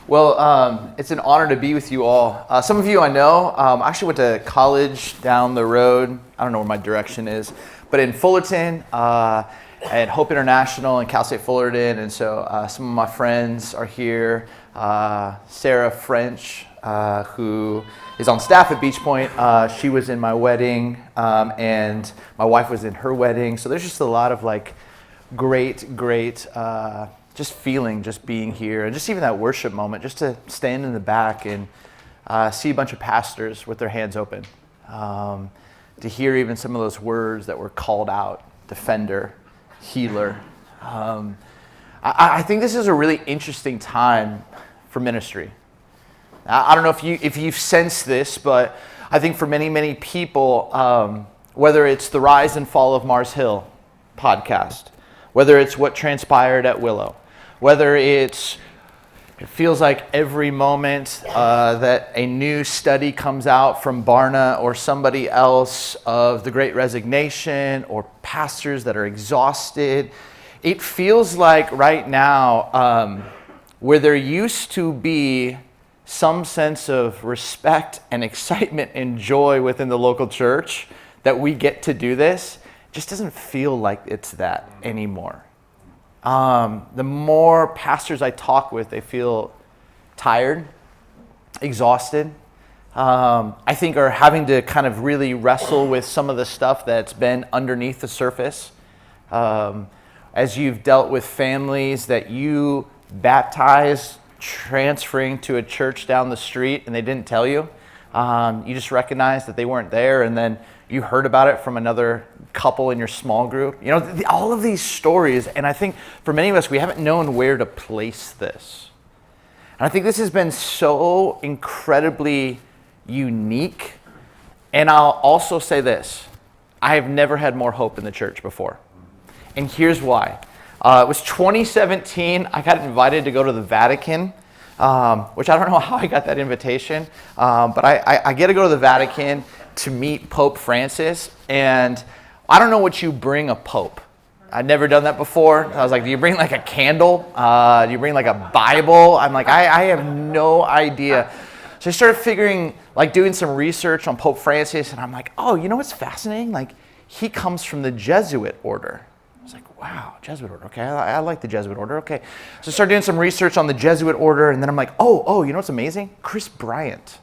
It's an honor to be with you all. Some of you I know. I actually went to college down the road. I don't know where my direction is, but in Fullerton, at Hope International and Cal State Fullerton. And so some of my friends are here. Sarah French, who is on staff at Beach Point. She was in my wedding, and my wife was in her wedding. So there's just a lot of great, just feeling, just being here, and just even that worship moment, just to stand in the back and see a bunch of pastors with their hands open, to hear even some of those words that were called out, defender, healer. I think this is a really interesting time for ministry. I don't know if you've sensed this, but I think for many people, whether it's the Rise and Fall of Mars Hill podcast, whether it's what transpired at Willow, whether it feels like every moment that a new study comes out from Barna or somebody else of the Great Resignation, or pastors that are exhausted, it feels like right now, where there used to be some sense of respect and excitement and joy within the local church that we get to do this, just doesn't feel like it's that anymore. The more pastors I talk with, they feel tired, exhausted. I think are having to kind of really wrestle with some of the stuff that's been underneath the surface. As you've dealt with families that you baptized, transferring to a church down the street, and they didn't tell you. You just recognized that they weren't there, and then you heard about it from another couple in your small group. You know, all of these stories, and I think for many of us, we haven't known where to place this. And I think this has been so incredibly unique. And I'll also say this: I have never had more hope in the church before. And here's why. It was 2017. I got invited to go to the Vatican, which I don't know how I got that invitation, but I get to go to the Vatican to meet Pope Francis. And I don't know what you bring a pope. I'd never done that before. I was like, do you bring like a candle? Do you bring like a Bible? I'm like, I have no idea. So I started doing some research on Pope Francis, and I'm like, oh, you know what's fascinating? Like, he comes from the Jesuit order. I was like, wow, Jesuit order. Okay, I like the Jesuit order. Okay. So I started doing some research on the Jesuit order, and then I'm like, oh, you know what's amazing? Chris Bryant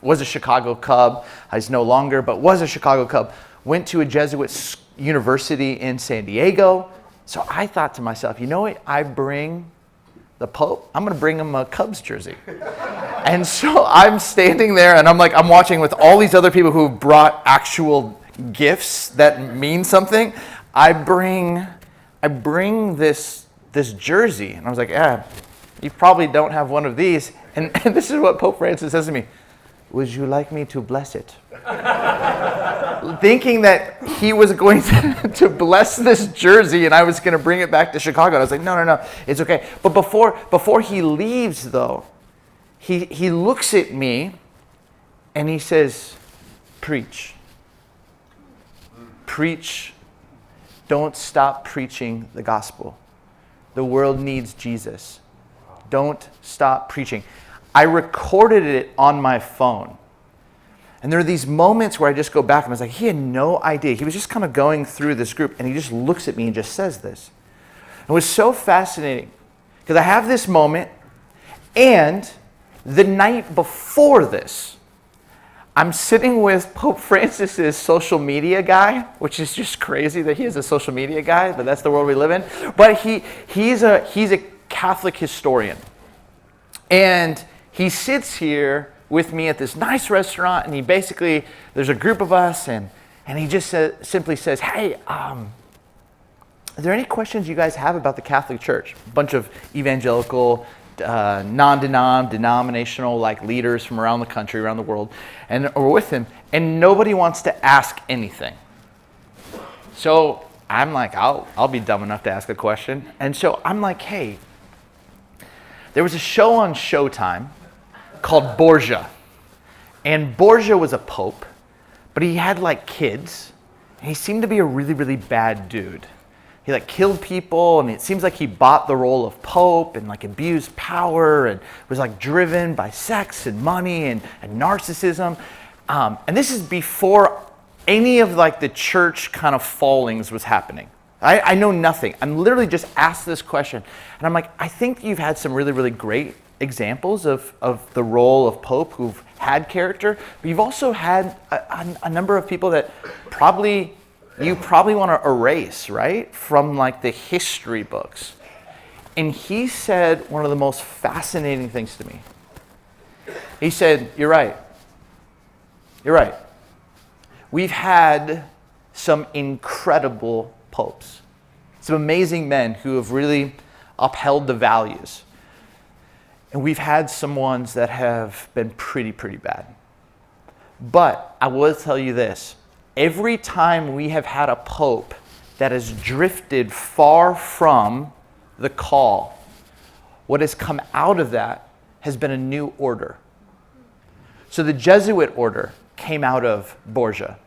was a Chicago Cub. He's no longer, but was a Chicago Cub. Went to a Jesuit university in San Diego. So I thought to myself, you know what? I bring the Pope. I'm going to bring him a Cubs jersey. And so I'm standing there, and I'm watching with all these other people who brought actual gifts that mean something. I bring this jersey, and I was like, yeah, you probably don't have one of these. And this is what Pope Francis says to me: would you like me to bless it? Thinking that he was going to bless this jersey, and I was going to bring it back to Chicago. And I was like, no, it's okay. But before he leaves, though, he looks at me and he says, preach. Preach. Don't stop preaching the gospel. The world needs Jesus. Don't stop preaching. I recorded it on my phone. And there are these moments where I just go back and I was like, he had no idea. He was just kind of going through this group, and he just looks at me and just says this. It was so fascinating because I have this moment, and the night before this, I'm sitting with Pope Francis's social media guy, which is just crazy that he is a social media guy, but that's the world we live in. But he's a Catholic historian. And he sits here with me at this nice restaurant, and there's a group of us, and he just simply says, hey, are there any questions you guys have about the Catholic Church? A bunch of evangelical, denominational leaders from around the country, around the world, and we're with him, and nobody wants to ask anything. So I'm like, I'll be dumb enough to ask a question. And so I'm like, hey, there was a show on Showtime called Borgia. And Borgia was a pope, but he had kids, and he seemed to be a really, really bad dude. he like killed people, and it seems like he bought the role of pope and like abused power and was like driven by sex and money and narcissism. And this is before any of like the church kind of fallings was happening. I know nothing. I'm literally just asked this question, and I'm like, I think you've had some really, really great examples of the role of pope who've had character, but you've also had a number of people that you probably want to erase, right, from like the history books. And he said one of the most fascinating things to me. He said, you're right. You're right. We've had some incredible popes, some amazing men who have really upheld the values. And we've had some ones that have been pretty bad. But I will tell you this. Every time we have had a pope that has drifted far from the call, what has come out of that has been a new order. So the Jesuit order came out of Borgia.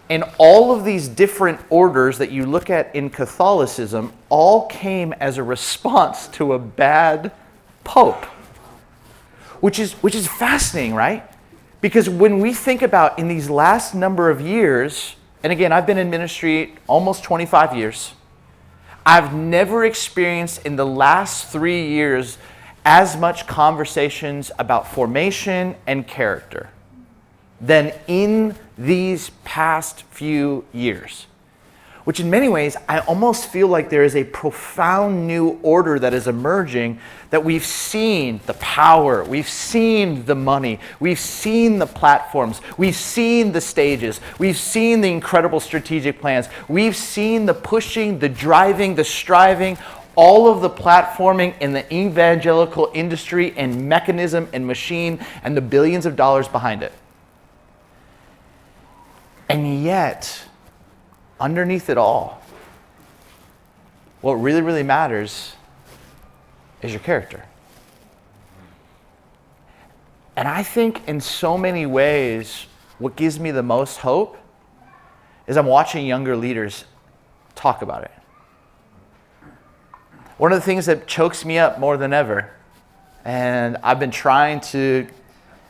And all of these different orders that you look at in Catholicism all came as a response to a bad pope, which is fascinating, right? Because when we think about in these last number of years, and again, I've been in ministry almost 25 years, I've never experienced in the last 3 years as much conversations about formation and character than in these past few years. Which in many ways, I almost feel like there is a profound new order that is emerging, that we've seen the power, we've seen the money, we've seen the platforms, we've seen the stages, we've seen the incredible strategic plans, we've seen the pushing, the driving, the striving, all of the platforming in the evangelical industry and mechanism and machine and the billions of dollars behind it. And yet, underneath it all, what really, really matters is your character. And I think in so many ways, what gives me the most hope is I'm watching younger leaders talk about it. One of the things that chokes me up more than ever, and I've been trying to,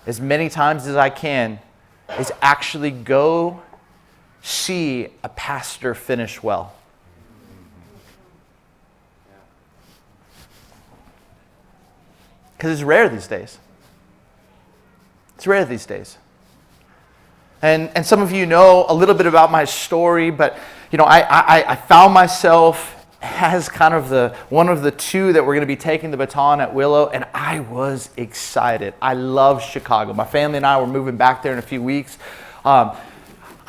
as many times as I can, is actually go see a pastor finish well. Because it's rare these days. It's rare these days. And some of you know a little bit about my story, but you know, I found myself as kind of one of the two that were going to be taking the baton at Willow, and I was excited. I love Chicago. My family and I were moving back there in a few weeks.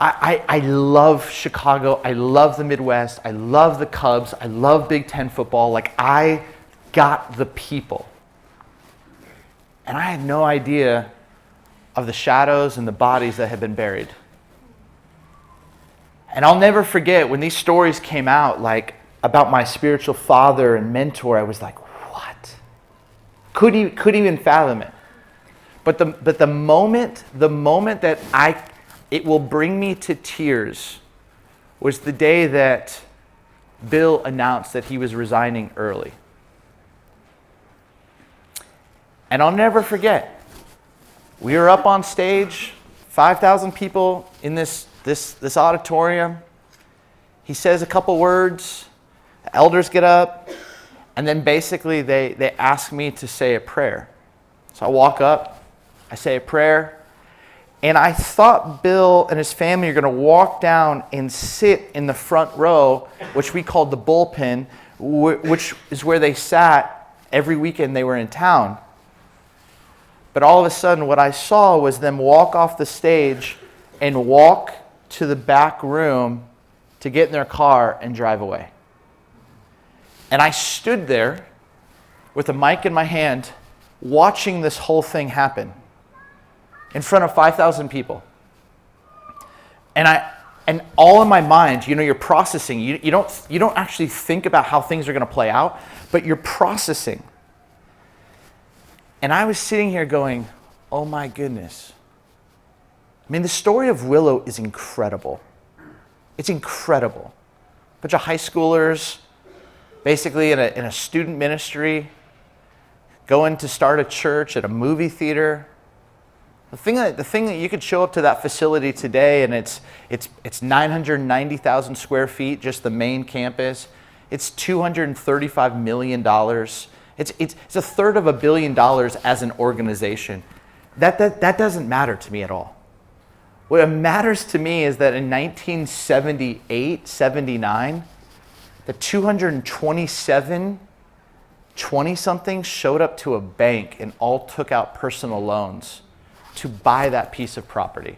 I love Chicago. I love the Midwest. I love the Cubs. I love Big Ten football. Like, I got the people. And I had no idea of the shadows and the bodies that had been buried. And I'll never forget when these stories came out, like about my spiritual father and mentor, I was like, what? Couldn't even fathom it. But the moment that it will bring me to tears was the day that Bill announced that he was resigning early. And I'll never forget, we were up on stage, 5,000 people in this auditorium. He says a couple words, the elders get up, and then basically they ask me to say a prayer. So I walk up, I say a prayer, and I thought Bill and his family are going to walk down and sit in the front row, which we called the bullpen, which is where they sat every weekend they were in town. But all of a sudden, what I saw was them walk off the stage and walk to the back room to get in their car and drive away. And I stood there with a mic in my hand, watching this whole thing happen in front of 5,000 people. And all in my mind, you know, you're processing. You don't actually think about how things are going to play out, but you're processing. And I was sitting here going, oh my goodness. I mean, the story of Willow is incredible. It's incredible. bunch of high schoolers, basically in a student ministry, going to start a church at a movie theater. The thing that you could show up to that facility today, and it's 990,000 square feet, just the main campus. It's $235 million. It's a third of $1 billion as an organization. That doesn't matter to me at all. What matters to me is that in 1978, 79, the 227 20-somethings showed up to a bank and all took out personal loans to buy that piece of property.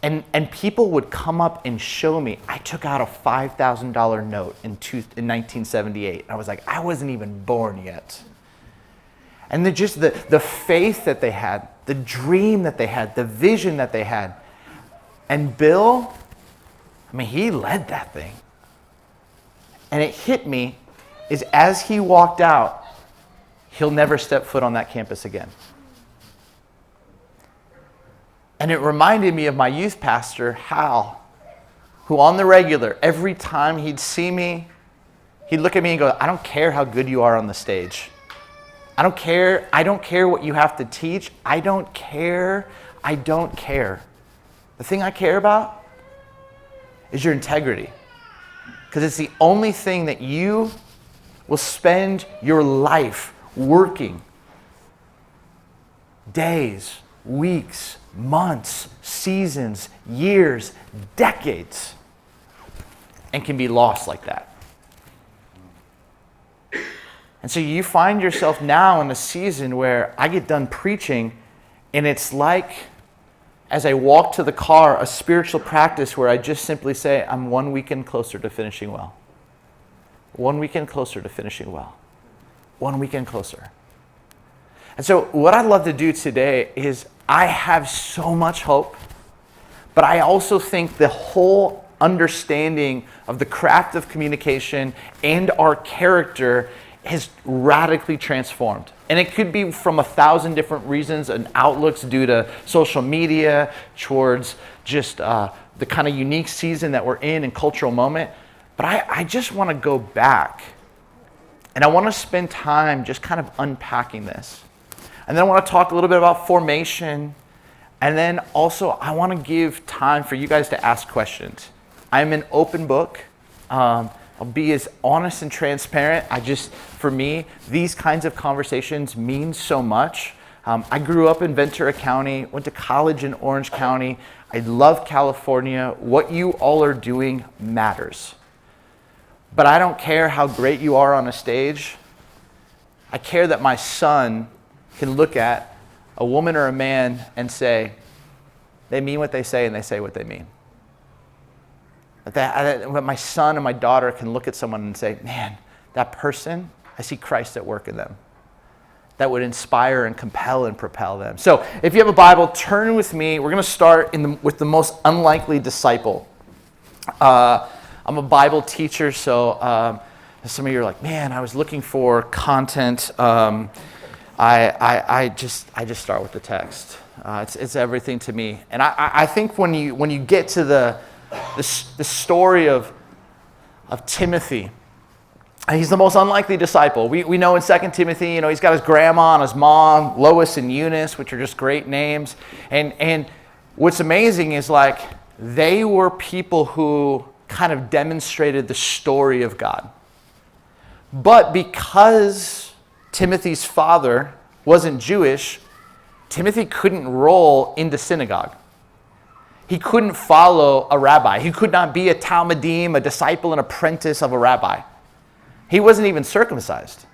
And people would come up and show me, I took out a $5,000 note in 1978. I was like, I wasn't even born yet. And the faith that they had, the dream that they had, the vision that they had. And Bill, he led that thing. And it hit me is as he walked out, he'll never step foot on that campus again. And it reminded me of my youth pastor, Hal, who on the regular, every time he'd see me, he'd look at me and go, I don't care how good you are on the stage. I don't care what you have to teach. I don't care. The thing I care about is your integrity. Because it's the only thing that you will spend your life working. Days, weeks, months, seasons, years, decades, and can be lost like that. And so you find yourself now in a season where I get done preaching, and it's like, as I walk to the car, a spiritual practice where I just simply say, I'm one weekend closer to finishing well. One weekend closer to finishing well. One weekend closer. And so what I'd love to do today is I have so much hope, but I also think the whole understanding of the craft of communication and our character has radically transformed. And it could be from 1,000 different reasons and outlooks due to social media, towards just the kind of unique season that we're in and cultural moment. But I just want to go back, and I want to spend time just kind of unpacking this. And then I want to talk a little bit about formation. And then also I want to give time for you guys to ask questions. I'm an open book. I'll be as honest and transparent. For me, these kinds of conversations mean so much. I grew up in Ventura County, went to college in Orange County. I love California. What you all are doing matters. But I don't care how great you are on a stage. I care that my son can look at a woman or a man and say, they mean what they say and they say what they mean. That my son and my daughter can look at someone and say, man, that person, I see Christ at work in them. That would inspire and compel and propel them. So if you have a Bible, turn with me. We're going to start with the most unlikely disciple. I'm a Bible teacher, so some of you are like, man, I was looking for content. I just start with the text. It's everything to me. And I think when you get to the story of Timothy, he's the most unlikely disciple. We know in 2 Timothy, he's got his grandma and his mom, Lois and Eunice, which are just great names. And what's amazing is they were people who kind of demonstrated the story of God. But because Timothy's father wasn't Jewish, Timothy couldn't roll into synagogue. He couldn't follow a rabbi. He could not be a Talmudim, a disciple, an apprentice of a rabbi. He wasn't even circumcised.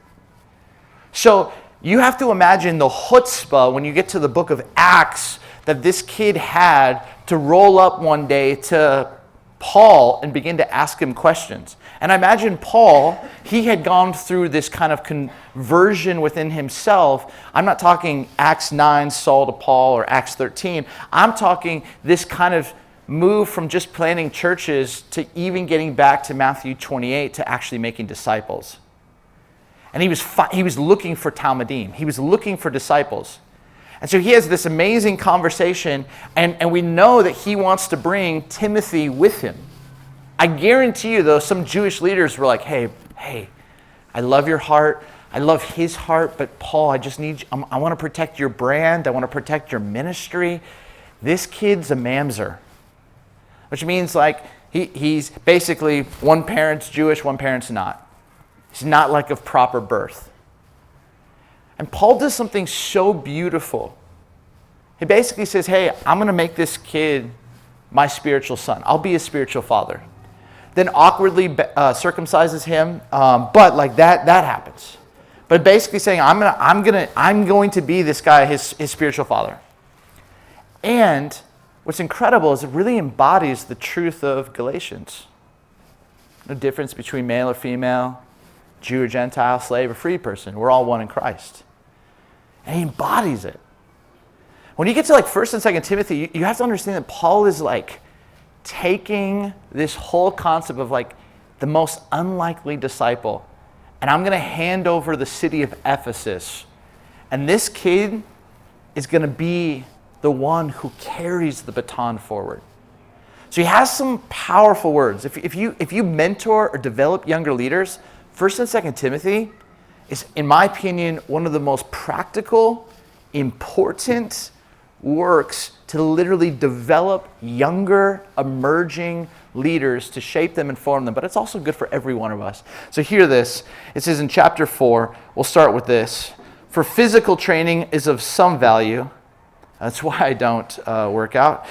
So you have to imagine the chutzpah when you get to the book of Acts that this kid had to roll up one day to Paul and begin to ask him questions. And I imagine Paul, he had gone through this kind of conversion within himself. I'm not talking Acts 9, Saul to Paul, or Acts 13. I'm talking this kind of move from just planting churches to even getting back to Matthew 28 to actually making disciples. And he was looking for Talmudim. He was looking for disciples. And so he has this amazing conversation, and we know that he wants to bring Timothy with him. I guarantee you, though, some Jewish leaders were like, hey, I love your heart. I love his heart, but Paul, I just need you. I want to protect your brand. I want to protect your ministry. This kid's a mamzer, which means like he's basically one parent's Jewish, one parent's not. He's not like of proper birth. And Paul does something so beautiful. He basically says, hey, I'm going to make this kid my spiritual son. I'll be his spiritual father. Then awkwardly circumcises him, but like that happens. But basically saying, I'm going to be this guy, his spiritual father. And what's incredible is it really embodies the truth of Galatians. No difference between male or female, Jew or Gentile, slave or free person. We're all one in Christ. And he embodies it. When you get to like 1 and 2 Timothy, you have to understand that Paul is like taking this whole concept of like the most unlikely disciple, and I'm going to hand over the city of Ephesus, and this kid is going to be the one who carries the baton forward. So he has some powerful words. If you mentor or develop younger leaders, 1 and 2 Timothy is, in my opinion, one of the most practical, important works to literally develop younger, emerging leaders, to shape them and form them. But it's also good for every one of us. So hear this. It says in chapter 4, we'll start with this. For physical training is of some value. That's why I don't work out.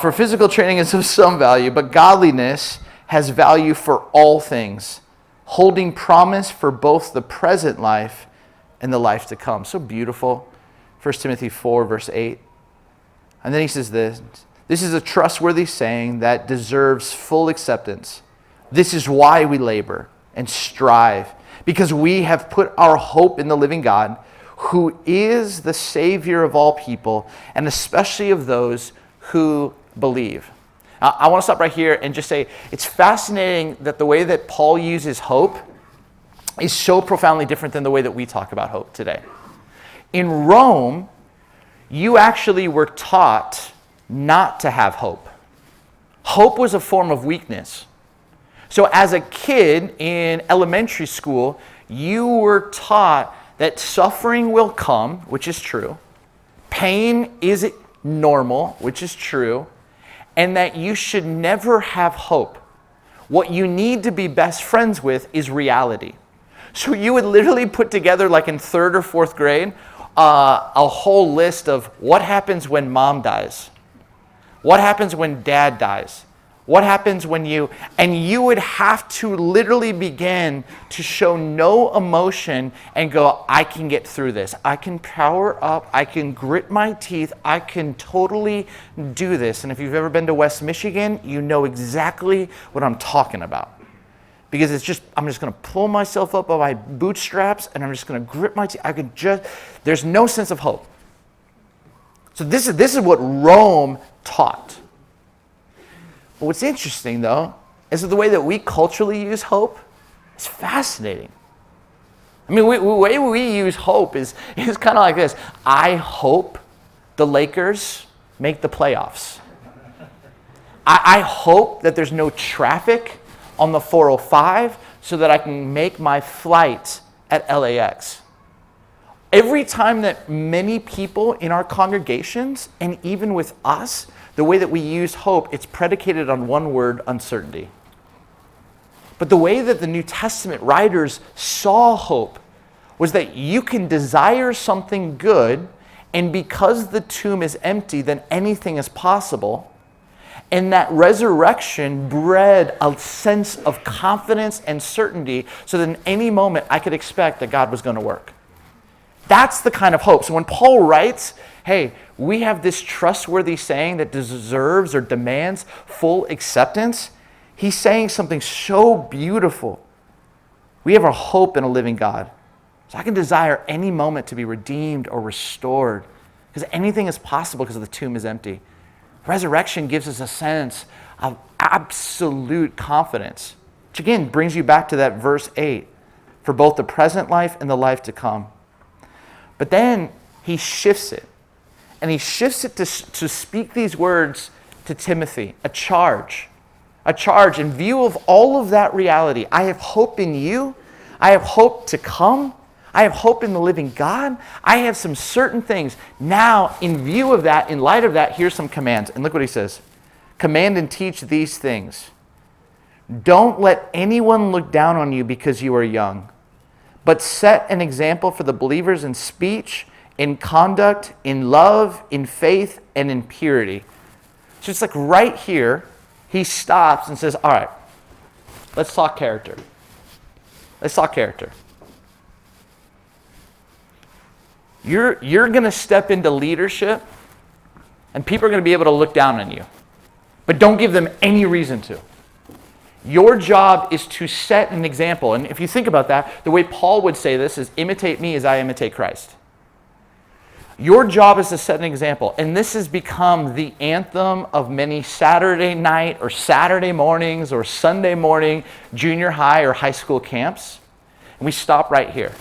For physical training is of some value, but godliness has value for all things, holding promise for both the present life and the life to come. So beautiful. 1 Timothy 4, verse 8. And then he says this is a trustworthy saying that deserves full acceptance. This is why we labor and strive, because we have put our hope in the living God, who is the Savior of all people, and especially of those who believe. I want to stop right here and just say, it's fascinating that the way that Paul uses hope is so profoundly different than the way that we talk about hope today. In Rome, you actually were taught not to have hope. Hope was a form of weakness. So as a kid in elementary school, you were taught that suffering will come, which is true. Pain is normal, which is true. And that you should never have hope. What you need to be best friends with is reality. So you would literally put together, like in 3rd or 4th grade, a whole list of what happens when mom dies, what happens when dad dies, what happens when and you would have to literally begin to show no emotion and go, I can get through this. I can power up. I can grit my teeth. I can totally do this. And if you've ever been to West Michigan, you know exactly what I'm talking about. Because I'm just going to pull myself up by my bootstraps and I'm just going to grip my teeth. There's no sense of hope. So this is what Rome taught. But what's interesting, though, is that the way that we culturally use hope is fascinating. I mean, the way we use hope is kind of like this. I hope the Lakers make the playoffs. I hope that there's no traffic on the 405 so that I can make my flight at LAX. Every time that many people in our congregations, and even with us, the way that we use hope, it's predicated on one word, uncertainty. But the way that the New Testament writers saw hope was that you can desire something good, and because the tomb is empty, then anything is possible. And that resurrection bred a sense of confidence and certainty so that in any moment I could expect that God was going to work. That's the kind of hope. So when Paul writes, hey, we have this trustworthy saying that deserves or demands full acceptance, he's saying something so beautiful. We have our hope in a living God. So I can desire any moment to be redeemed or restored because anything is possible because the tomb is empty. Resurrection gives us a sense of absolute confidence, which again brings you back to that verse 8, for both the present life and the life to come. But then he shifts it, and he shifts it to speak these words to Timothy, a charge a charge in view of all of that reality. I have hope in you. I have hope to come. I have hope in the living God. I have some certain things. Now, in view of that, in light of that, here's some commands. And look what he says. Command and teach these things. Don't let anyone look down on you because you are young, but set an example for the believers in speech, in conduct, in love, in faith, and in purity. So it's like right here, he stops and says, all right, let's talk character. Let's talk character. You're going to step into leadership, and people are going to be able to look down on you. But don't give them any reason to. Your job is to set an example. And if you think about that, the way Paul would say this is, imitate me as I imitate Christ. Your job is to set an example. And this has become the anthem of many Saturday night or Saturday mornings or Sunday morning junior high or high school camps. And we stop right here.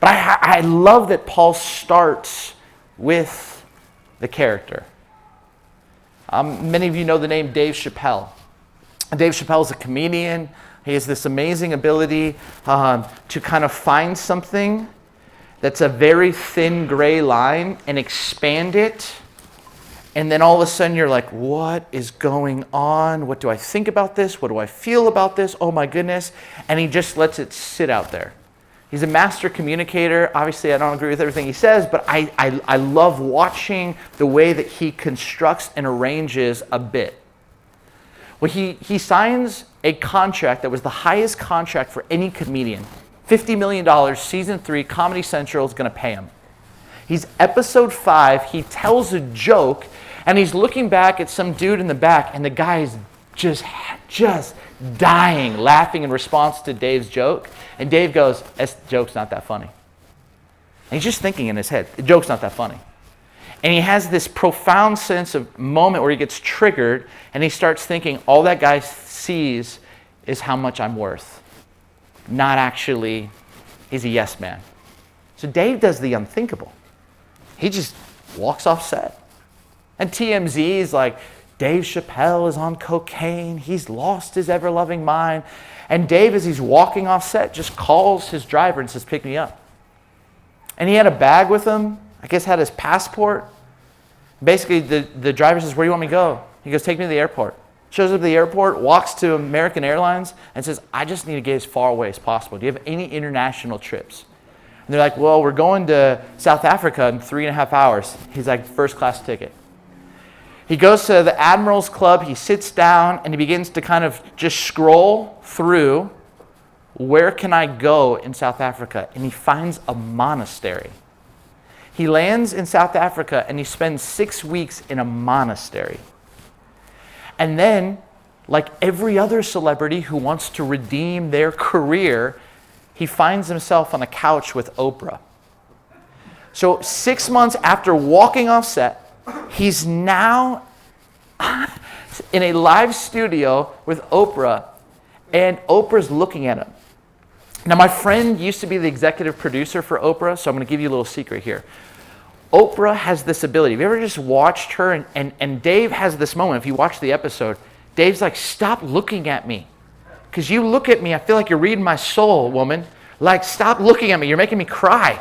But I love that Paul starts with the character. Many of you know the name Dave Chappelle. Dave Chappelle is a comedian. He has this amazing ability to kind of find something that's a very thin gray line and expand it. And then all of a sudden you're like, what is going on? What do I think about this? What do I feel about this? Oh my goodness. And he just lets it sit out there. He's a master communicator. Obviously, I don't agree with everything he says, but I love watching the way that he constructs and arranges a bit. Well, he signs a contract that was the highest contract for any comedian. $50 million, season 3, Comedy Central is going to pay him. He's episode 5, he tells a joke, and he's looking back at some dude in the back, and the guy is just dying, laughing in response to Dave's joke. And Dave goes, "This joke's not that funny." And he's just thinking in his head, the joke's not that funny. And he has this profound sense of moment where he gets triggered, and he starts thinking, all that guy sees is how much I'm worth. Not actually, he's a yes man. So Dave does the unthinkable. He just walks off set. And TMZ is like, Dave Chappelle is on cocaine. He's lost his ever-loving mind. And Dave, as he's walking off set, just calls his driver and says, pick me up. And he had a bag with him, I guess had his passport. Basically, the driver says, where do you want me to go? He goes, take me to the airport. Shows up at the airport, walks to American Airlines, and says, I just need to get as far away as possible. Do you have any international trips? And they're like, well, we're going to South Africa in 3.5 hours. He's like, first class ticket. He goes to the Admirals Club, he sits down, and he begins to kind of just scroll through, where can I go in South Africa? And he finds a monastery. He lands in South Africa, and he spends 6 weeks in a monastery. And then, like every other celebrity who wants to redeem their career, he finds himself on a couch with Oprah. So 6 months after walking off set, he's now in a live studio with Oprah, and Oprah's looking at him. Now, my friend used to be the executive producer for Oprah, so I'm going to give you a little secret here. Oprah has this ability. Have you ever just watched her? And Dave has this moment. If you watch the episode, Dave's like, stop looking at me. Because you look at me, I feel like you're reading my soul, woman. Like, stop looking at me. You're making me cry.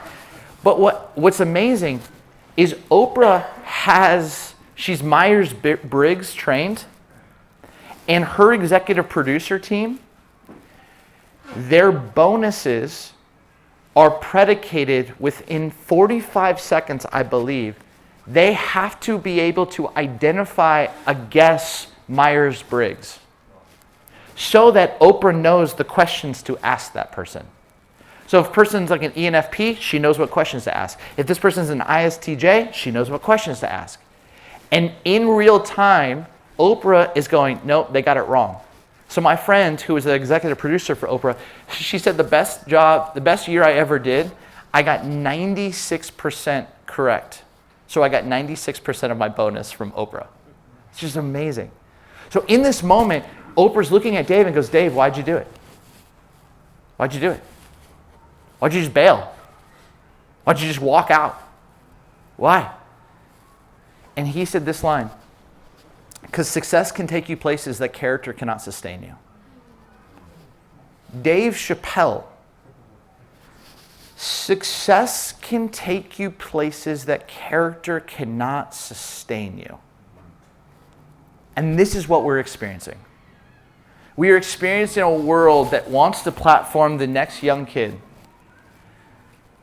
But what's amazing is Oprah she's Myers-Briggs trained, and her executive producer team, their bonuses are predicated within 45 seconds, I believe. They have to be able to identify a guess Myers-Briggs so that Oprah knows the questions to ask that person. So if a person's like an ENFP, she knows what questions to ask. If this person's an ISTJ, she knows what questions to ask. And in real time, Oprah is going, nope, they got it wrong. So my friend, who was the executive producer for Oprah, she said the best year I ever did, I got 96% correct. So I got 96% of my bonus from Oprah. It's just amazing. So in this moment, Oprah's looking at Dave and goes, Dave, why'd you do it? Why'd you do it? Why'd you just bail? Why'd you just walk out? Why? And he said this line. Because success can take you places that character cannot sustain you. Dave Chappelle, success can take you places that character cannot sustain you. And this is what we're experiencing. We are experiencing a world that wants to platform the next young kid.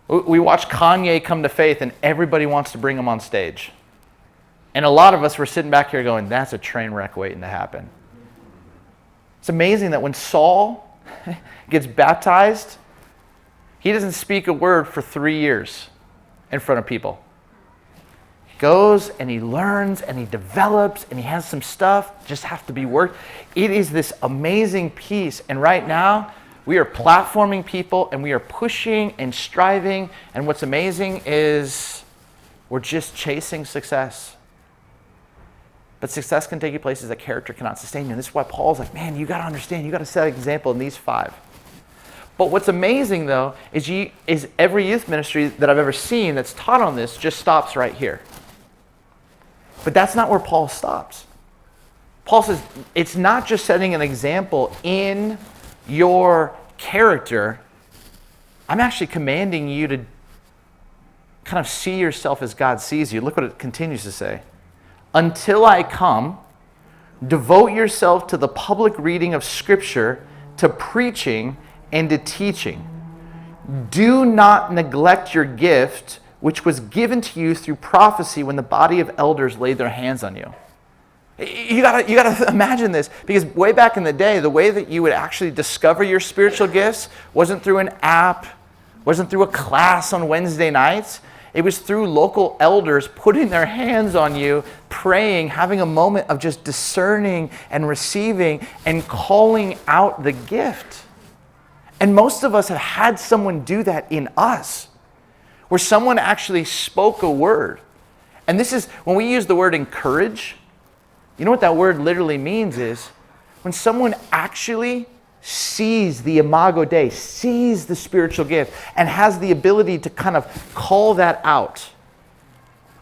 We watch Kanye come to faith and everybody wants to bring him on stage. And a lot of us were sitting back here going, that's a train wreck waiting to happen. It's amazing that when Saul gets baptized, he doesn't speak a word for 3 years in front of people. He goes and he learns and he develops and he has some stuff, just have to be worked. It is this amazing piece. And right now, we are platforming people and we are pushing and striving. And what's amazing is we're just chasing success. But success can take you places that character cannot sustain you. And this is why Paul's like, man, you got to understand, you got to set an example in these 5. But what's amazing, though, is every youth ministry that I've ever seen that's taught on this just stops right here. But that's not where Paul stops. Paul says, it's not just setting an example in your character. I'm actually commanding you to kind of see yourself as God sees you. Look what it continues to say. Until I come, devote yourself to the public reading of Scripture, to preaching, and to teaching. Do not neglect your gift, which was given to you through prophecy when the body of elders laid their hands on you. You gotta imagine this, because way back in the day, the way that you would actually discover your spiritual gifts wasn't through an app, wasn't through a class on Wednesday nights. It was through local elders putting their hands on you, praying, having a moment of just discerning and receiving and calling out the gift. And most of us have had someone do that in us, where someone actually spoke a word. And this is, when we use the word encourage, you know what that word literally means is when someone actually sees the imago Dei, sees the spiritual gift, and has the ability to kind of call that out.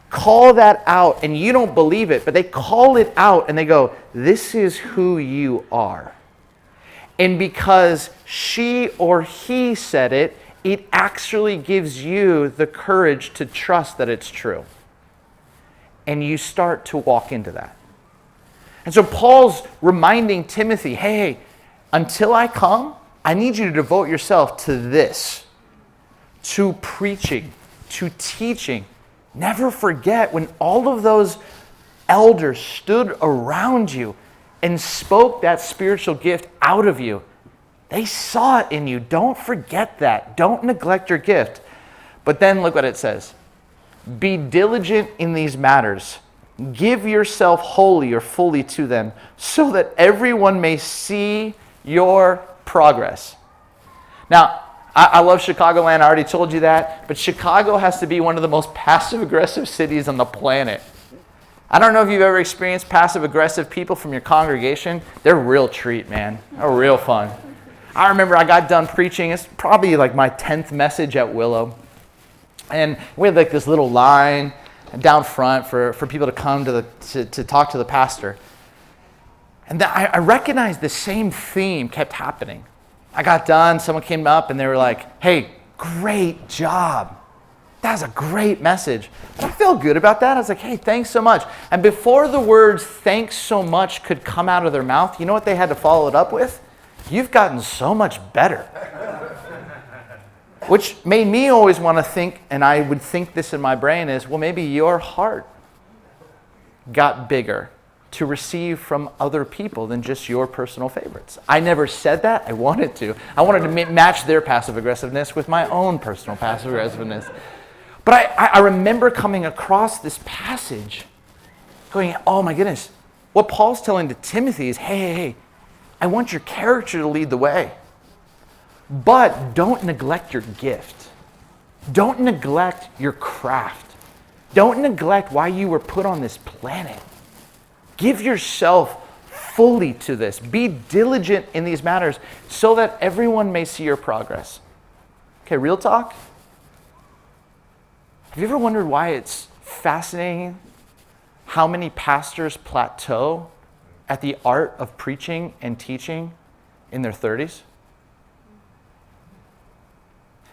Call that out, and you don't believe it, but they call it out and they go, this is who you are. And because she or he said it, it actually gives you the courage to trust that it's true. And you start to walk into that. And so Paul's reminding Timothy, hey, until I come, I need you to devote yourself to this, to preaching, to teaching. Never forget when all of those elders stood around you and spoke that spiritual gift out of you. They saw it in you. Don't forget that. Don't neglect your gift. But then look what it says. Be diligent in these matters. Give yourself wholly or fully to them, so that everyone may see your progress. Now, I love Chicagoland. I already told you that. But Chicago has to be one of the most passive-aggressive cities on the planet. I don't know if you've ever experienced passive-aggressive people from your congregation. They're a real treat, man. They're real fun. I remember I got done preaching. It's probably like my 10th message at Willow. And we had like this little line down front for people to come to talk to the pastor. And I recognized the same theme kept happening. I got done, someone came up and they were like, hey, great job. That was a great message. And I felt good about that. I was like, hey, thanks so much. And before the words thanks so much could come out of their mouth, you know what they had to follow it up with? You've gotten so much better. Which made me always want to think, and I would think this in my brain is, well, maybe your heart got bigger to receive from other people than just your personal favorites. I never said that. I wanted to. I wanted to match their passive aggressiveness with my own personal passive aggressiveness. But I remember coming across this passage going, oh my goodness. What Paul's telling to Timothy is, hey, I want your character to lead the way. But don't neglect your gift. Don't neglect your craft. Don't neglect why you were put on this planet. Give yourself fully to this. Be diligent in these matters so that everyone may see your progress. Okay, real talk. Have you ever wondered why it's fascinating how many pastors plateau at the art of preaching and teaching in their 30s?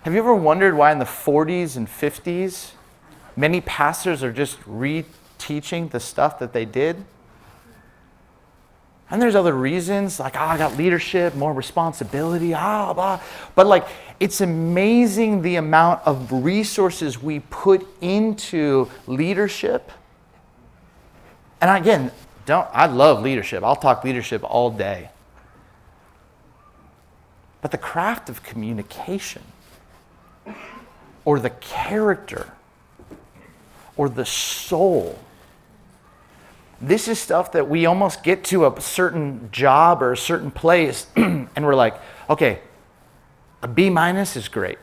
Have you ever wondered why in the 40s and 50s, many pastors are just reteaching the stuff that they did? And there's other reasons, like, I got leadership, more responsibility, blah. But like, it's amazing the amount of resources we put into leadership. And again, I love leadership. I'll talk leadership all day. But the craft of communication, or the character, or the soul, this is stuff that we almost get to a certain job or a certain place and we're like, okay, a B- is great.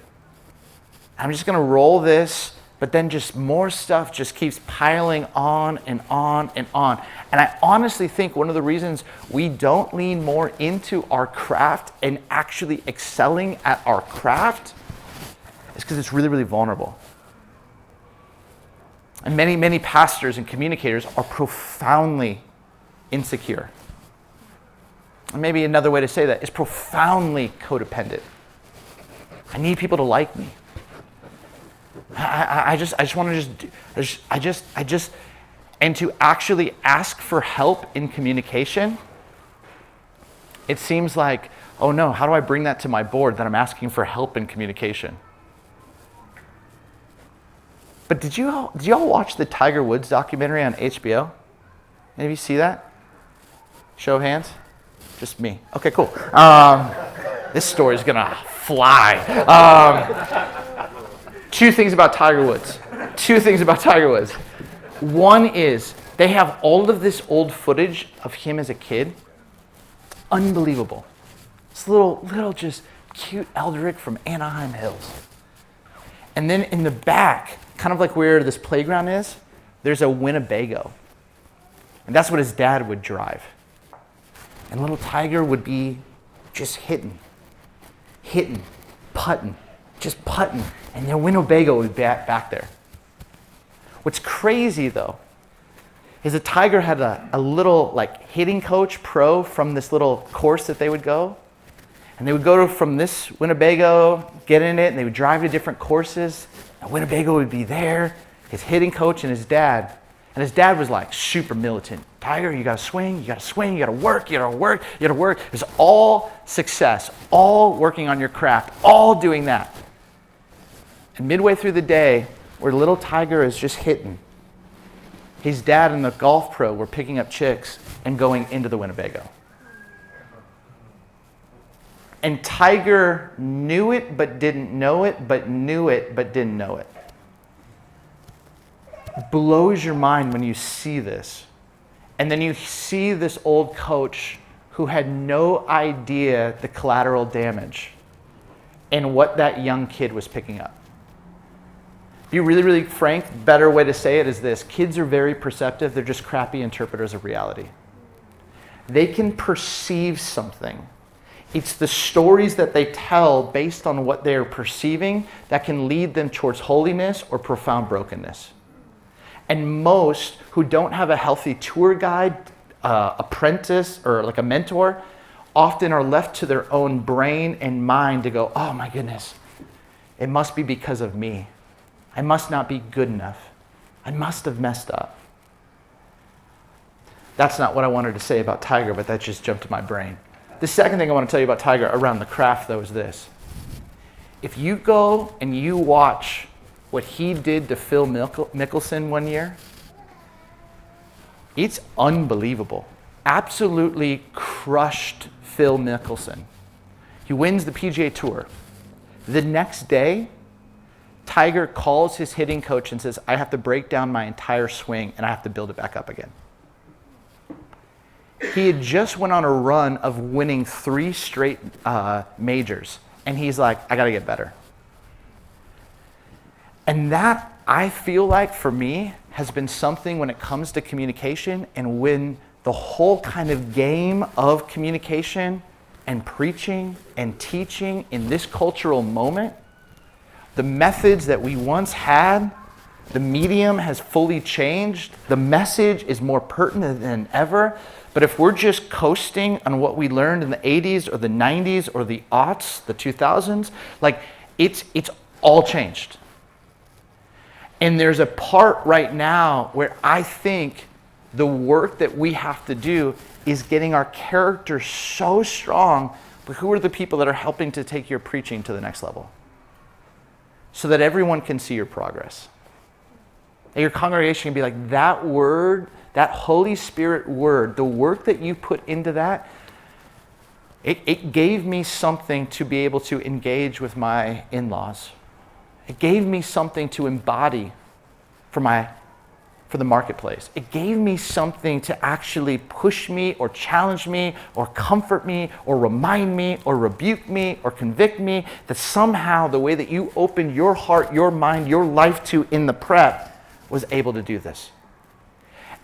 I'm just going to roll this, but then just more stuff just keeps piling on and on and on. And I honestly think one of the reasons we don't lean more into our craft and actually excelling at our craft is because it's really, really vulnerable. And many, many pastors and communicators are profoundly insecure. And maybe another way to say that is profoundly codependent. I need people to like me. I just want to and to actually ask for help in communication, it seems like, oh no, how do I bring that to my board that I'm asking for help in communication? But did y'all watch the Tiger Woods documentary on HBO? Any of you see that? Show of hands? Just me. Okay, cool. This story's gonna fly. Two things about Tiger Woods. One is they have all of this old footage of him as a kid. Unbelievable. This little just cute Eldrick from Anaheim Hills. And then in the back, kind of like where this playground is, there's a Winnebago. And that's what his dad would drive. And little Tiger would be just hitting, putting, and their Winnebago would be back there. What's crazy though, is that Tiger had a little like hitting coach pro from this little course that they would go. And they would go from this Winnebago, get in it, and they would drive to different courses. And Winnebago would be there, his hitting coach and his dad. And his dad was like super militant. Tiger, you gotta swing, you gotta work. It was all success, all working on your craft, all doing that. And midway through the day, where little Tiger is just hitting, his dad and the golf pro were picking up chicks and going into the Winnebago. And Tiger knew it but didn't know it, but knew it but didn't know it. Blows your mind when you see this. And then you see this old coach who had no idea the collateral damage and what that young kid was picking up. Be really, really frank, better way to say it is this. Kids are very perceptive. They're just crappy interpreters of reality. They can perceive something. It's the stories that they tell based on what they're perceiving that can lead them towards holiness or profound brokenness. And most who don't have a healthy tour guide, apprentice, or like a mentor, often are left to their own brain and mind to go, oh my goodness, it must be because of me. I must not be good enough. I must have messed up. That's not what I wanted to say about Tiger, but that just jumped to my brain. The second thing I want to tell you about Tiger around the craft, though, is this. If you go and you watch what he did to Phil Mickelson one year, it's unbelievable. Absolutely crushed Phil Mickelson. He wins the PGA Tour. The next day, Tiger calls his hitting coach and says, I have to break down my entire swing and I have to build it back up again. He had just went on a run of winning 3 straight majors. And he's like, I gotta get better. And that, I feel like, for me, has been something when it comes to communication and when the whole kind of game of communication and preaching and teaching in this cultural moment, the methods that we once had The medium has fully changed. The message is more pertinent than ever. But if we're just coasting on what we learned in the 80s or the 90s or the aughts, the 2000s, like it's all changed. And there's a part right now where I think the work that we have to do is getting our character so strong. But who are the people that are helping to take your preaching to the next level? So that everyone can see your progress. That your congregation can be like, that word, that Holy Spirit word, the work that you put into that, it gave me something to be able to engage with my in-laws. It gave me something to embody for the marketplace. It gave me something to actually push me or challenge me or comfort me or remind me or rebuke me or convict me that somehow the way that you opened your heart, your mind, your life to in the prep was able to do this.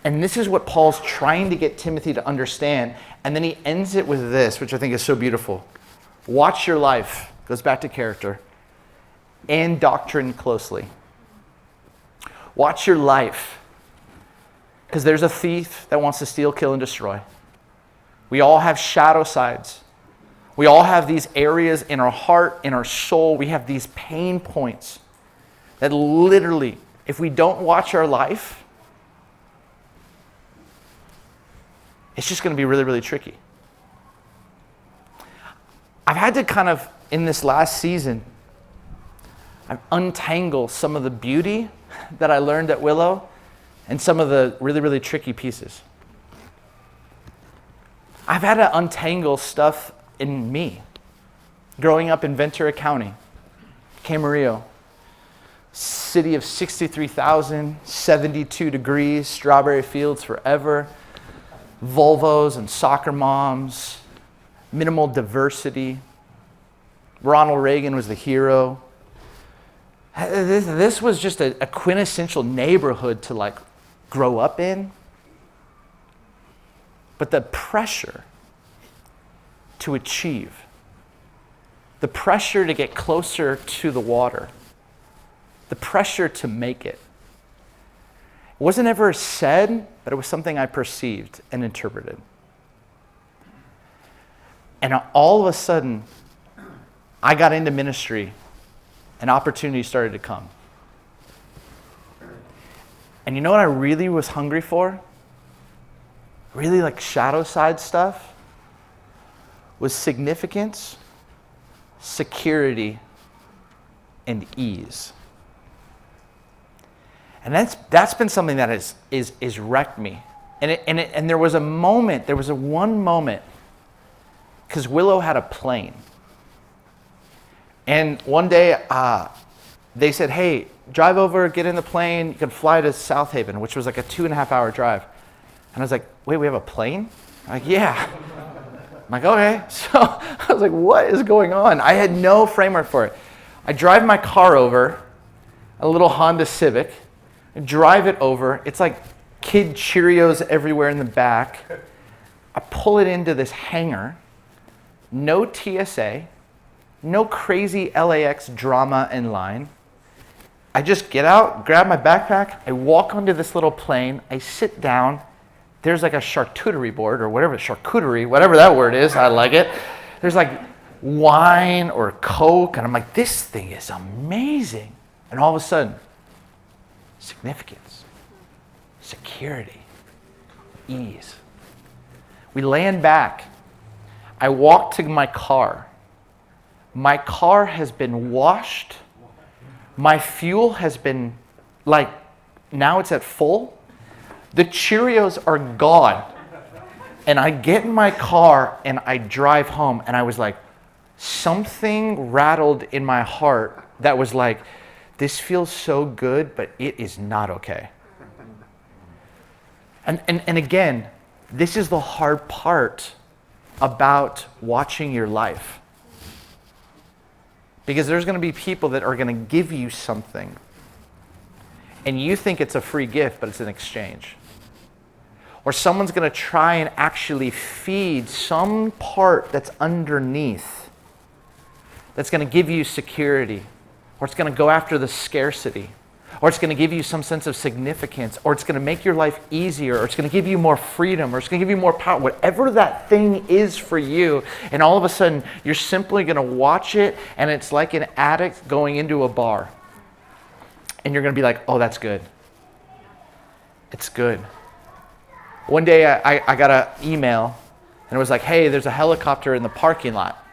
And this is what Paul's trying to get Timothy to understand. And then he ends it with this, which I think is so beautiful. Watch your life, goes back to character, and doctrine closely. Watch your life, because there's a thief that wants to steal, kill, and destroy. We all have shadow sides. We all have these areas in our heart, in our soul. We have these pain points that literally, if we don't watch our life, it's just going to be really, really tricky. I've had to kind of, in this last season, I've untangled some of the beauty that I learned at Willow and some of the really, really tricky pieces. I've had to untangle stuff in me. Growing up in Ventura County, Camarillo, city of 63,000, 72 degrees, strawberry fields forever, Volvos and soccer moms, minimal diversity. Ronald Reagan was the hero. This was just a quintessential neighborhood to like grow up in. But the pressure to achieve, the pressure to get closer to the water, the pressure to make it, it wasn't ever said, but it was something I perceived and interpreted. And all of a sudden, I got into ministry and opportunities started to come. And you know what I really was hungry for? Really like shadow side stuff? Was significance, security, and ease. And that's been something that is wrecked me. And there was a moment, there was one moment, because Willow had a plane. And one day they said, hey, drive over, get in the plane, you can fly to South Haven, which was like a 2.5-hour drive. And I was like, wait, we have a plane? I'm like, yeah. I'm like, okay. So I was like, what is going on? I had no framework for it. I drive my car over, a little Honda Civic, drive it over. It's like kid Cheerios everywhere in the back. I pull it into this hangar. No TSA. No crazy LAX drama in line. I just get out, grab my backpack. I walk onto this little plane. I sit down. There's like a charcuterie board or whatever, charcuterie, whatever that word is. I like it. There's like wine or Coke. And I'm like, this thing is amazing. And all of a sudden, significance, security, ease. We land back. I walk to my car. My car has been washed. My fuel has been now it's at full. The Cheerios are gone. And I get in my car and I drive home and I was like, something rattled in my heart that was like, this feels so good, but it is not okay. And again, this is the hard part about watching your life. Because there's going to be people that are going to give you something. And you think it's a free gift, but it's an exchange. Or someone's going to try and actually feed some part that's underneath that's going to give you security. Or it's going to go after the scarcity. or it's going to give you some sense of significance, or it's going to make your life easier, or it's going to give you more freedom, or it's going to give you more power, whatever that thing is for you. And all of a sudden, you're simply going to watch it, and it's like an addict going into a bar. And you're going to be like, oh, that's good. It's good. One day I got an email, and it was like, hey, there's a helicopter in the parking lot.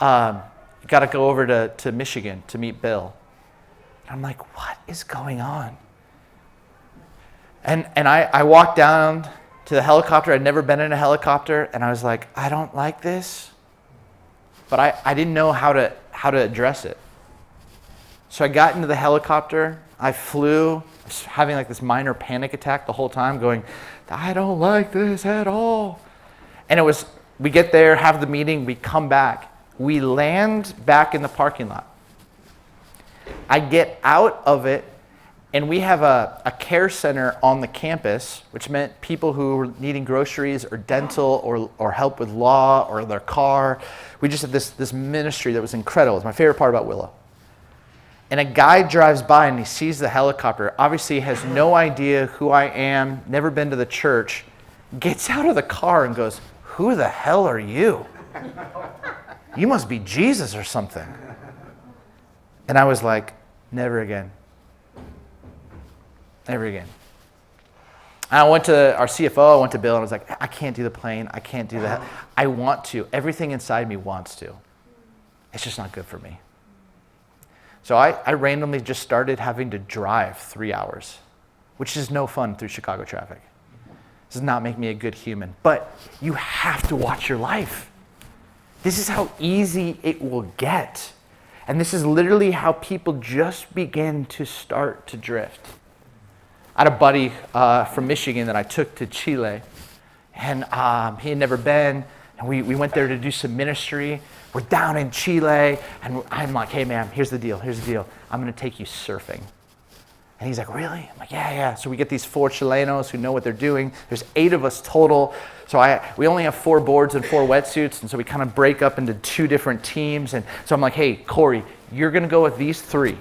You got to go over to Michigan to meet Bill. And I'm like, what is going on? And I walked down to the helicopter. I'd never been in a helicopter, and I was like, I don't like this. But I didn't know how to address it. So I got into the helicopter. I flew. I was having like this minor panic attack the whole time, going, I don't like this at all. And it was, we get there, have the meeting, we come back. We land back in the parking lot. I get out of it, and we have a care center on the campus, which meant people who were needing groceries or dental or help with law or their car. We just had this ministry that was incredible. It's my favorite part about Willow. And a guy drives by and he sees the helicopter, obviously has no idea who I am, never been to the church, gets out of the car and goes, who the hell are you? You must be Jesus or something. And I was like, never again. Never again. And I went to our CFO, I went to Bill, and I was like, I can't do the plane, I can't do that. I want to. Everything inside me wants to. It's just not good for me. So I randomly just started having to drive 3 hours, which is no fun through Chicago traffic. This does not make me a good human. But you have to watch your life. This is how easy it will get. And this is literally how people just begin to start to drift. I had a buddy from Michigan that I took to Chile, and he had never been, and we went there to do some ministry. We're down in Chile, and I'm like, hey man, here's the deal. I'm gonna take you surfing. And he's like, really? I'm like, yeah. So we get these 4 Chilenos who know what they're doing. There's 8 of us total. So we only have 4 boards and 4 wetsuits, and so we kind of break up into 2 different teams. And so I'm like, hey, Corey, you're gonna go with these 3.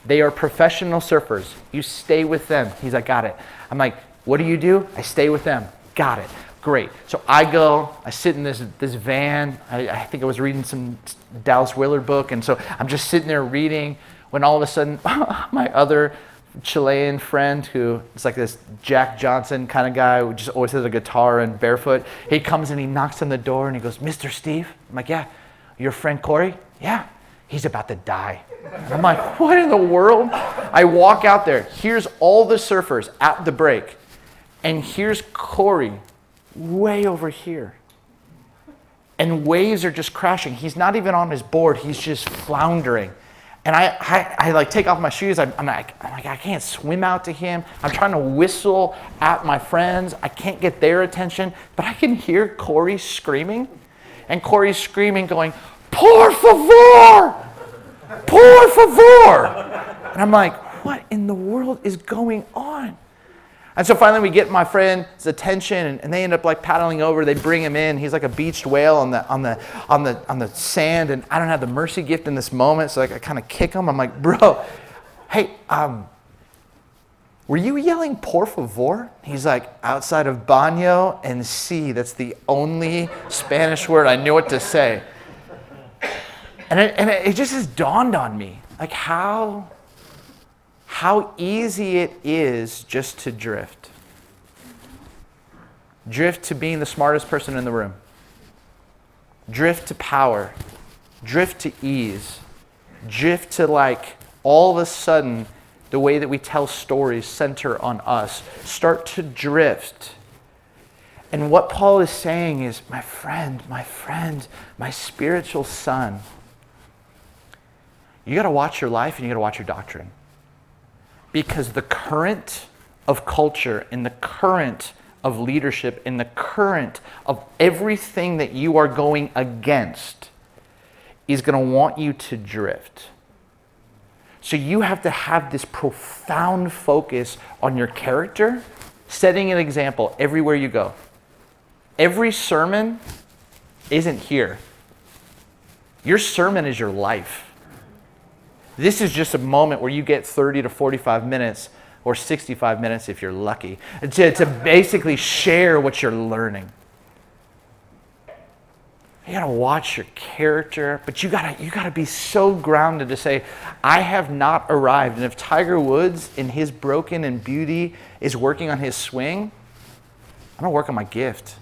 They are professional surfers. You stay with them. He's like, got it. I'm like, what do? I stay with them. Got it. Great. So I go, I sit in this van. I think I was reading some Dallas Willard book, and so I'm just sitting there reading when all of a sudden my other Chilean friend, who is like this Jack Johnson kind of guy who just always has a guitar and barefoot, he comes and he knocks on the door and he goes, Mr. Steve? I'm like, yeah. Your friend Corey? Yeah. He's about to die. And I'm like, what in the world? I walk out there. Here's all the surfers at the break. And here's Corey way over here. And waves are just crashing. He's not even on his board. He's just floundering. And I like take off my shoes. I'm like, I can't swim out to him. I'm trying to whistle at my friends. I can't get their attention. But I can hear Corey screaming. And Corey's screaming, going, por favor! Por favor! And I'm like, what in the world is going on? And so finally we get my friend's attention, and they end up like paddling over. They bring him in. He's like a beached whale on the sand, and I don't have the mercy gift in this moment, so like I kind of kick him. I'm like, bro, hey, were you yelling por favor? He's like, outside of baño and sí, that's the only Spanish word I knew what to say. And it just has dawned on me, like how easy it is just to drift. Drift to being the smartest person in the room. Drift to power. Drift to ease. Drift to like all of a sudden the way that we tell stories center on us. Start to drift. And what Paul is saying is, my friend, my spiritual son, you got to watch your life and you got to watch your doctrine. Because the current of culture and the current of leadership and the current of everything that you are going against is going to want you to drift. So you have to have this profound focus on your character, setting an example everywhere you go. Every sermon isn't here. Your sermon is your life. This is just a moment where you get 30 to 45 minutes or 65 minutes if you're lucky to basically share what you're learning. You gotta watch your character, but you gotta be so grounded to say, I have not arrived. And if Tiger Woods in his broken and beauty is working on his swing, I'm gonna work on my gift.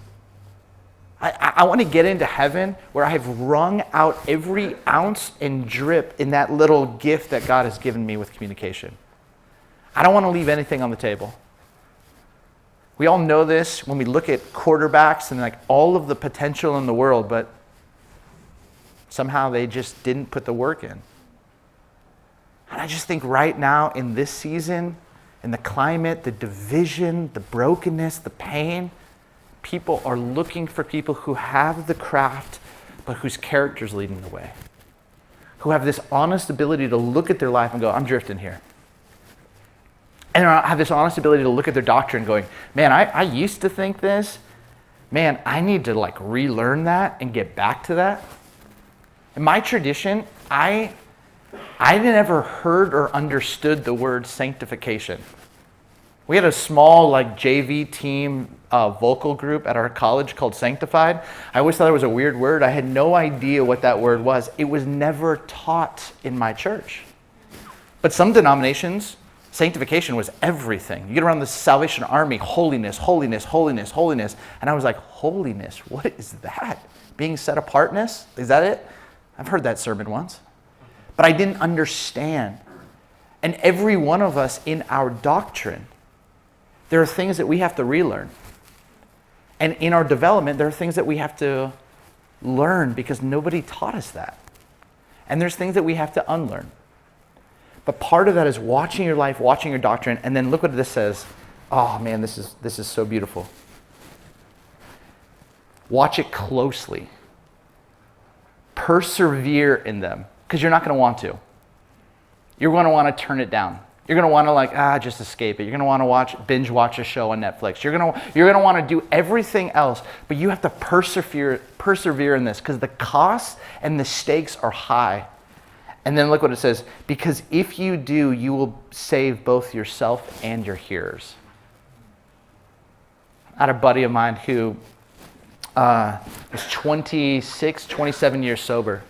I want to get into heaven where I have wrung out every ounce and drip in that little gift that God has given me with communication. I don't want to leave anything on the table. We all know this when we look at quarterbacks and like all of the potential in the world, but somehow they just didn't put the work in. And I just think right now in this season, in the climate, the division, the brokenness, the pain, people are looking for people who have the craft, but whose character's leading the way. Who have this honest ability to look at their life and go, I'm drifting here. And have this honest ability to look at their doctrine going, man, I used to think this. Man, I need to like relearn that and get back to that. In my tradition, I never heard or understood the word sanctification. We had a small like JV team vocal group at our college called Sanctified. I always thought it was a weird word. I had no idea what that word was. It was never taught in my church. But some denominations, sanctification was everything. You get around the Salvation Army, holiness, holiness, holiness, holiness. And I was like, holiness, what is that? Being set apartness? Is that it? I've heard that sermon once. But I didn't understand. And every one of us in our doctrine, there are things that we have to relearn. And in our development, there are things that we have to learn because nobody taught us that. And there's things that we have to unlearn. But part of that is watching your life, watching your doctrine, and then look what this says. Oh man, this is so beautiful. Watch it closely. Persevere in them, because you're not going to want to. You're going to want to turn it down. You're going to want to just escape it. You're going to want to binge watch a show on Netflix. You're going to want to do everything else, but you have to persevere in this because the costs and the stakes are high. And then look what it says, because if you do, you will save both yourself and your hearers. I had a buddy of mine who is 26, 27 years sober,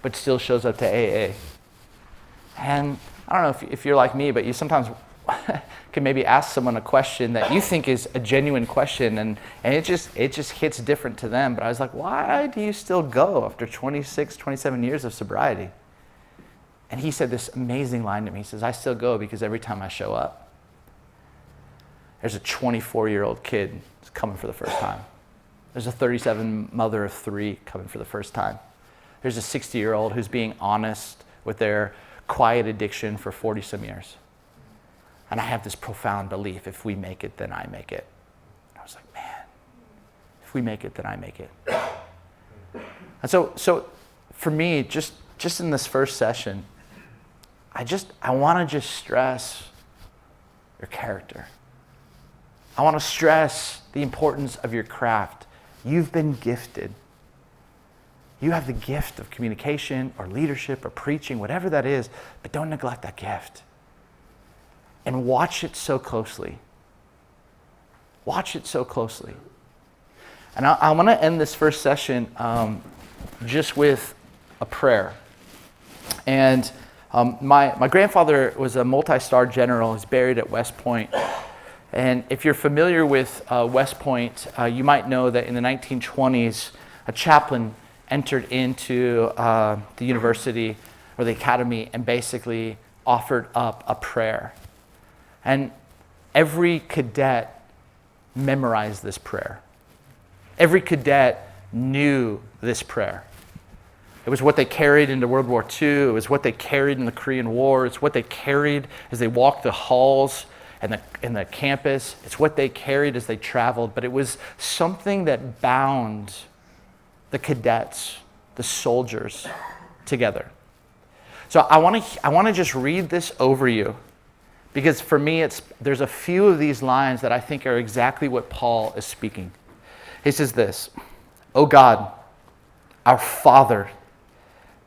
but still shows up to AA. And I don't know if you're like me, but you sometimes can maybe ask someone a question that you think is a genuine question, and it just hits different to them. But I was like, why do you still go after 26, 27 years of sobriety? And he said this amazing line to me. He says, I still go because every time I show up, there's a 24-year-old kid who's coming for the first time. There's a 37 mother of 3 coming for the first time. There's a 60-year-old who's being honest with their quiet addiction for 40 some years. And I have this profound belief, if we make it, then I make it. I was like, man, if we make it, then I make it. And so for me, just in this first session, I want to just stress your character. I want to stress the importance of your craft. You've been gifted. You have the gift of communication or leadership or preaching, whatever that is, but don't neglect that gift. And watch it so closely. Watch it so closely. And I want to end this first session just with a prayer. And my grandfather was a multi-star general. He's buried at West Point. And if you're familiar with West Point, you might know that in the 1920s, a chaplain entered into the university or the academy and basically offered up a prayer. And every cadet memorized this prayer. Every cadet knew this prayer. It was what they carried into World War II. It was what they carried in the Korean War. It's what they carried as they walked the halls and the campus. It's what they carried as they traveled. But it was something that bound the cadets, the soldiers, together. So I want to just read this over you, because for me, there's a few of these lines that I think are exactly what Paul is speaking. He says this, "O God, our Father,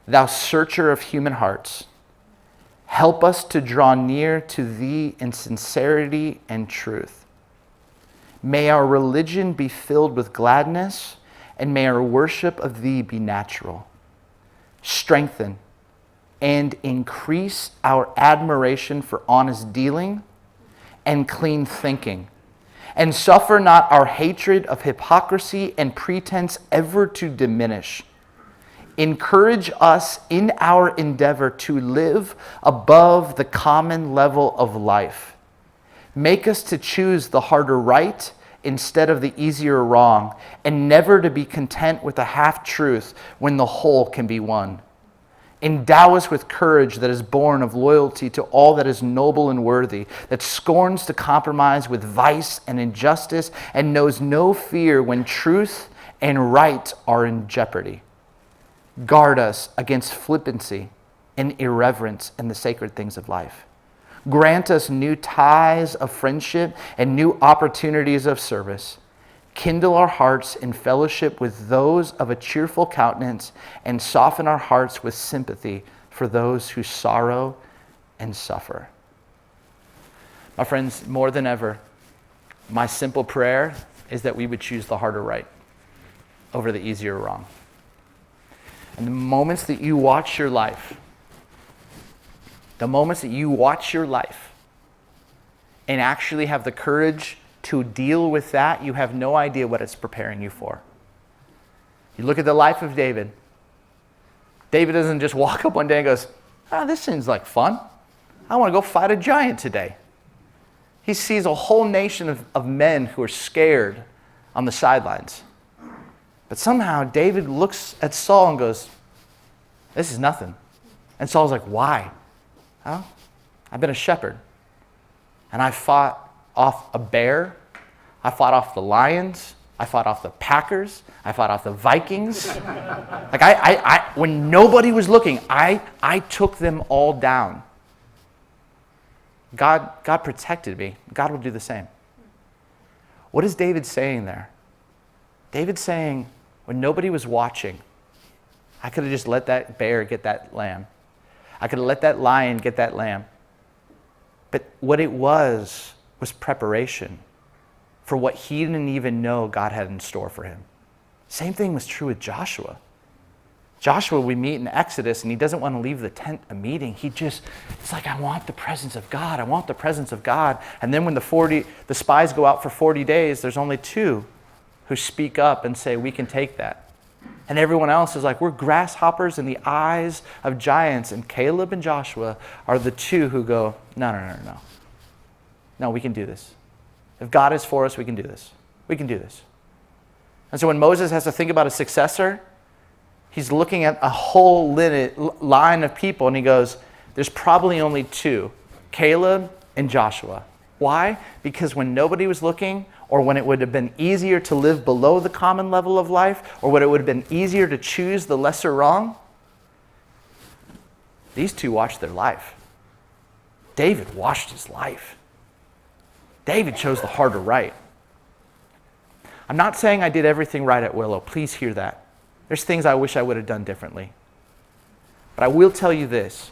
thou searcher of human hearts, Help us to draw near to thee in sincerity and truth. May our religion be filled with gladness, and may our worship of thee be natural. Strengthen and increase our admiration for honest dealing and clean thinking, and suffer not our hatred of hypocrisy and pretense ever to diminish. Encourage us in our endeavor to live above the common level of life. Make us to choose the harder right instead of the easier wrong, and never to be content with a half-truth when the whole can be won. Endow us with courage that is born of loyalty to all that is noble and worthy, that scorns to compromise with vice and injustice, and knows no fear when truth and right are in jeopardy. Guard us against flippancy and irreverence in the sacred things of life. Grant us new ties of friendship and new opportunities of service. Kindle our hearts in fellowship with those of a cheerful countenance, and soften our hearts with sympathy for those who sorrow and suffer. My friends, more than ever, my simple prayer is that we would choose the harder right over the easier wrong. And the moments that you watch your life, and actually have the courage to deal with that, you have no idea what it's preparing you for. You look at the life of David. David doesn't just walk up one day and goes, this seems like fun. I want to go fight a giant today. He sees a whole nation of men who are scared on the sidelines. But somehow David looks at Saul and goes, this is nothing. And Saul's like, why? Oh, I've been a shepherd. And I fought off a bear. I fought off the lions. I fought off the Packers. I fought off the Vikings. Like I when nobody was looking, I took them all down. God protected me. God will do the same. What is David saying there? David's saying, when nobody was watching, I could have just let that bear get that lamb. I could have let that lion get that lamb. But what it was preparation for what he didn't even know God had in store for him. Same thing was true with Joshua. Joshua, we meet in Exodus, and he doesn't want to leave the tent a meeting. It's like, I want the presence of God. I want the presence of God. And then when the spies go out for 40 days, there's only 2 who speak up and say, we can take that. And everyone else is like, we're grasshoppers in the eyes of giants. And Caleb and Joshua are the 2 who go, no. No, we can do this. If God is for us, we can do this. We can do this. And so when Moses has to think about a successor, he's looking at a whole line of people, and he goes, there's probably only 2, Caleb and Joshua. Why? Because when nobody was looking, or when it would have been easier to live below the common level of life, or when it would have been easier to choose the lesser wrong, these 2 watched their life. David watched his life. David chose the harder right. I'm not saying I did everything right at Willow. Please hear that. There's things I wish I would have done differently. But I will tell you this.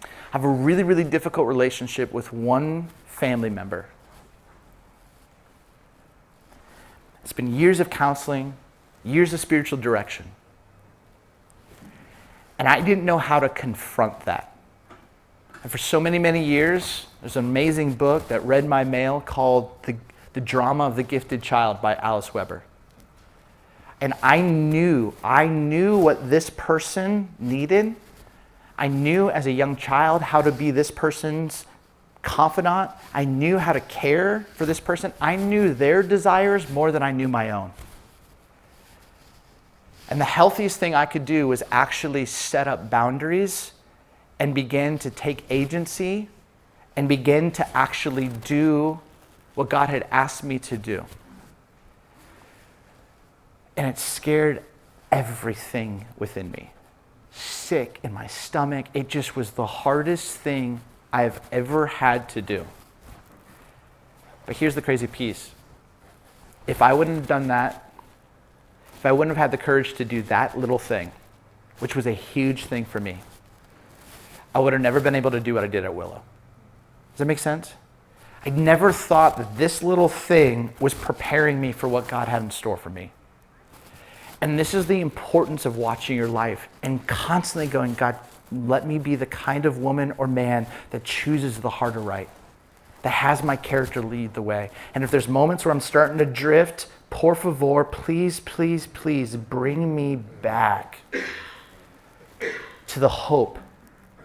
I have a really, really difficult relationship with one family member. It's been years of counseling, years of spiritual direction. And I didn't know how to confront that. And for so many, many years, there's an amazing book that read my mail called The Drama of the Gifted Child by Alice Weber. And I knew what this person needed. I knew as a young child how to be this person's confidant. I knew how to care for this person. I knew their desires more than I knew my own. And the healthiest thing I could do was actually set up boundaries and begin to take agency and begin to actually do what God had asked me to do. And it scared everything within me. Sick in my stomach. It just was the hardest thing I've ever had to do. But here's the crazy piece. If I wouldn't have done that, if I wouldn't have had the courage to do that little thing, which was a huge thing for me, I would have never been able to do what I did at Willow. Does that make sense? I never thought that this little thing was preparing me for what God had in store for me. And this is the importance of watching your life and constantly going, God, let me be the kind of woman or man that chooses the harder right, that has my character lead the way. And if there's moments where I'm starting to drift, por favor, please, please, please bring me back to the hope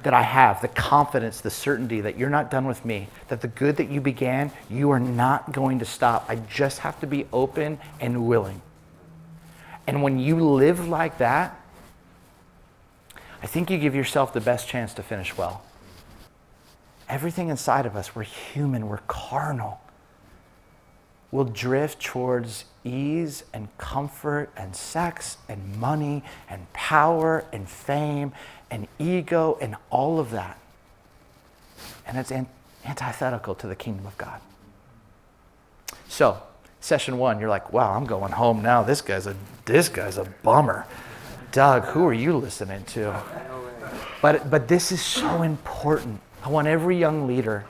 that I have, the confidence, the certainty that you're not done with me, that the good that you began, you are not going to stop. I just have to be open and willing. And when you live like that, I think you give yourself the best chance to finish well. Everything inside of us, we're human, we're carnal. We'll drift towards ease and comfort and sex and money and power and fame and ego and all of that. And it's antithetical to the kingdom of God. So, session 1, you're like, wow, I'm going home now. This guy's a bummer. Doug, who are you listening to? But this is so important. I want every young leader,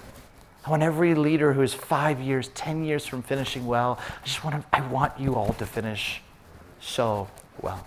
I want every leader who is 5 years, 10 years from finishing well, I want you all to finish so well.